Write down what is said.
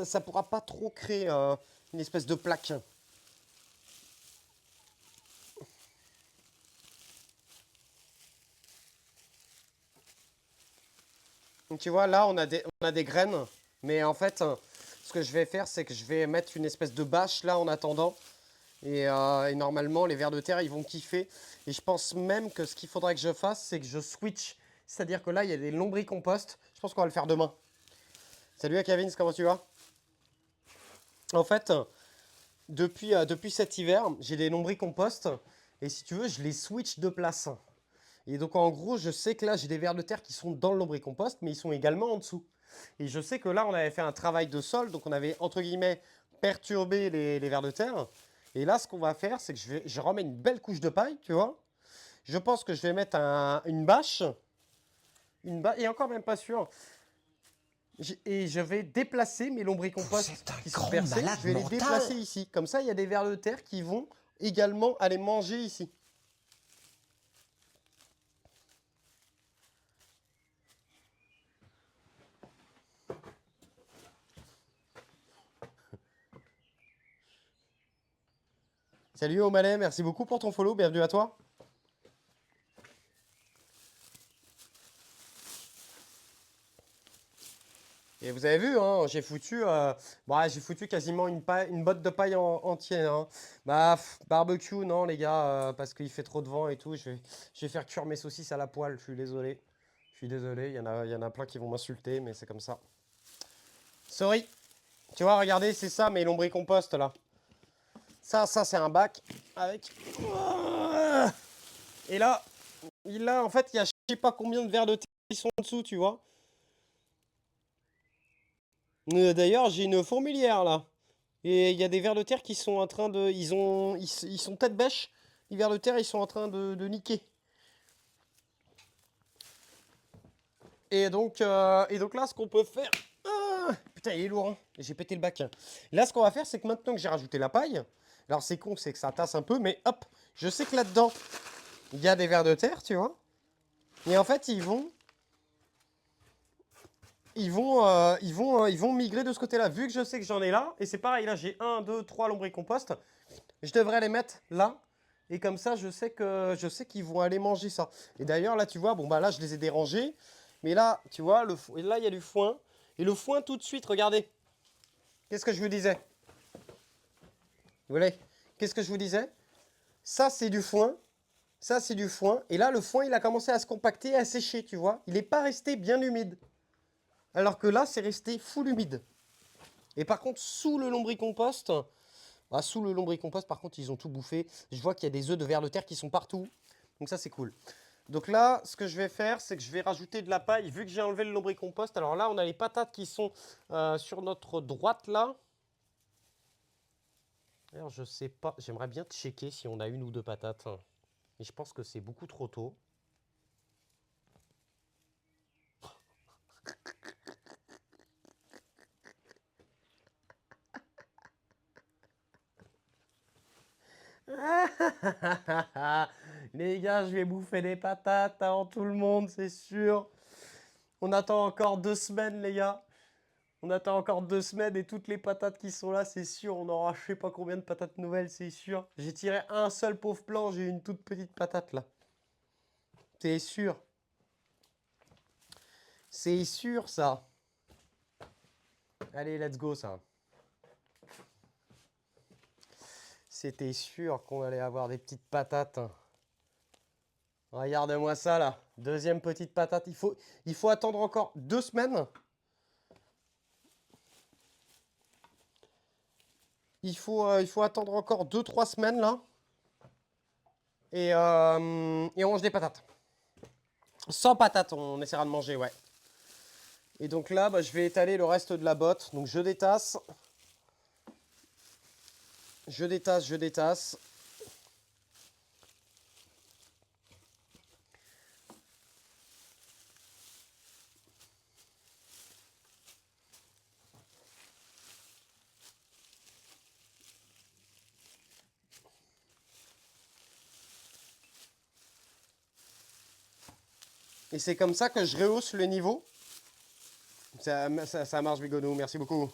ça pourra pas trop créer une espèce de plaque. Donc tu vois, là, on a des graines. Mais en fait, ce que je vais faire, c'est que je vais mettre une espèce de bâche là en attendant. Et normalement, les vers de terre, ils vont kiffer. Et je pense même que ce qu'il faudrait que je fasse, c'est que je switch. C'est-à-dire que là, il y a des lombricompost. Je pense qu'on va le faire demain. Salut à Kevin, comment tu vas? En fait, depuis cet hiver, j'ai des lombricompost. Et si tu veux, je les switch de place. Et donc, en gros, je sais que là, j'ai des vers de terre qui sont dans le lombricompost, mais ils sont également en dessous. Et je sais que là, on avait fait un travail de sol. Donc, on avait, entre guillemets, perturbé les vers de terre. Et là, ce qu'on va faire, c'est que je remets une belle couche de paille, tu vois. Je pense que je vais mettre une bâche. Et encore même pas sûr. Et je vais déplacer mes lombricompost qui sont percés. Je vais les déplacer ici. Comme ça, il y a des vers de terre qui vont également aller manger ici. Salut O'Malley, merci beaucoup pour ton follow. Bienvenue à toi. Et vous avez vu, hein, j'ai foutu quasiment une botte de paille entière. Hein. Barbecue, non les gars, parce qu'il fait trop de vent et tout. Je vais faire cuire mes saucisses à la poêle. Je suis désolé. Je suis désolé. Il y en a plein qui vont m'insulter, mais c'est comme ça. Sorry. Tu vois, regardez, c'est ça mes lombricompost là. Ça c'est un bac avec. Et là, en fait, il y a je sais pas combien de vers de terre qui sont en dessous, tu vois. D'ailleurs, j'ai une fourmilière là. Et il y a des vers de terre qui sont en train de. Ils sont tête bêche. Les vers de terre, ils sont en train de niquer. Et donc là, ce qu'on peut faire. Ah, putain, il est lourd. Hein. J'ai pété le bac. Là, ce qu'on va faire, c'est que maintenant que j'ai rajouté la paille. Alors, c'est con, c'est que ça tasse un peu, mais hop, je sais que là-dedans, il y a des vers de terre, tu vois. Et en fait, ils vont migrer de ce côté-là. Vu que je sais que j'en ai là, et c'est pareil, là, j'ai 1, 2, 3 lombricompost. Je devrais les mettre là. Et comme ça, je sais qu'ils vont aller manger ça. Et d'ailleurs, là, tu vois, bon, bah là, je les ai dérangés. Mais là, tu vois, là, il y a du foin. Et le foin, tout de suite, regardez. Qu'est-ce que je vous disais? Vous voyez? Qu'est-ce que je vous disais? Ça, c'est du foin. Ça, c'est du foin. Et là, le foin, il a commencé à se compacter, à sécher, tu vois. Il n'est pas resté bien humide. Alors que là, c'est resté full humide. Et par contre, sous le lombricompost, sous le lombricompost, par contre, ils ont tout bouffé. Je vois qu'il y a des œufs de vers de terre qui sont partout. Donc ça, c'est cool. Donc là, ce que je vais faire, c'est que je vais rajouter de la paille. Vu que j'ai enlevé le lombricompost, alors là, on a les patates qui sont sur notre droite, là. Alors, je sais pas. J'aimerais bien checker si on a une ou deux patates. Mais je pense que c'est beaucoup trop tôt. Les gars, je vais bouffer des patates avant tout le monde, c'est sûr. On attend encore 2 semaines, les gars. On attend encore 2 semaines et toutes les patates qui sont là, c'est sûr. On aura je sais pas combien de patates nouvelles, c'est sûr. J'ai tiré un seul pauvre plan, j'ai une toute petite patate là. C'est sûr. C'est sûr ça. Allez, let's go ça. C'était sûr qu'on allait avoir des petites patates. Regarde-moi ça là. Deuxième petite patate. Il faut attendre encore 2 semaines. Il faut attendre encore 2-3 semaines là. Et on mange des patates. Sans patates, on essaiera de manger, ouais. Et donc là, je vais étaler le reste de la botte. Donc je détasse. Je détasse, je détasse. Et c'est comme ça que je rehausse le niveau. Ça marche, Bigonou, merci beaucoup.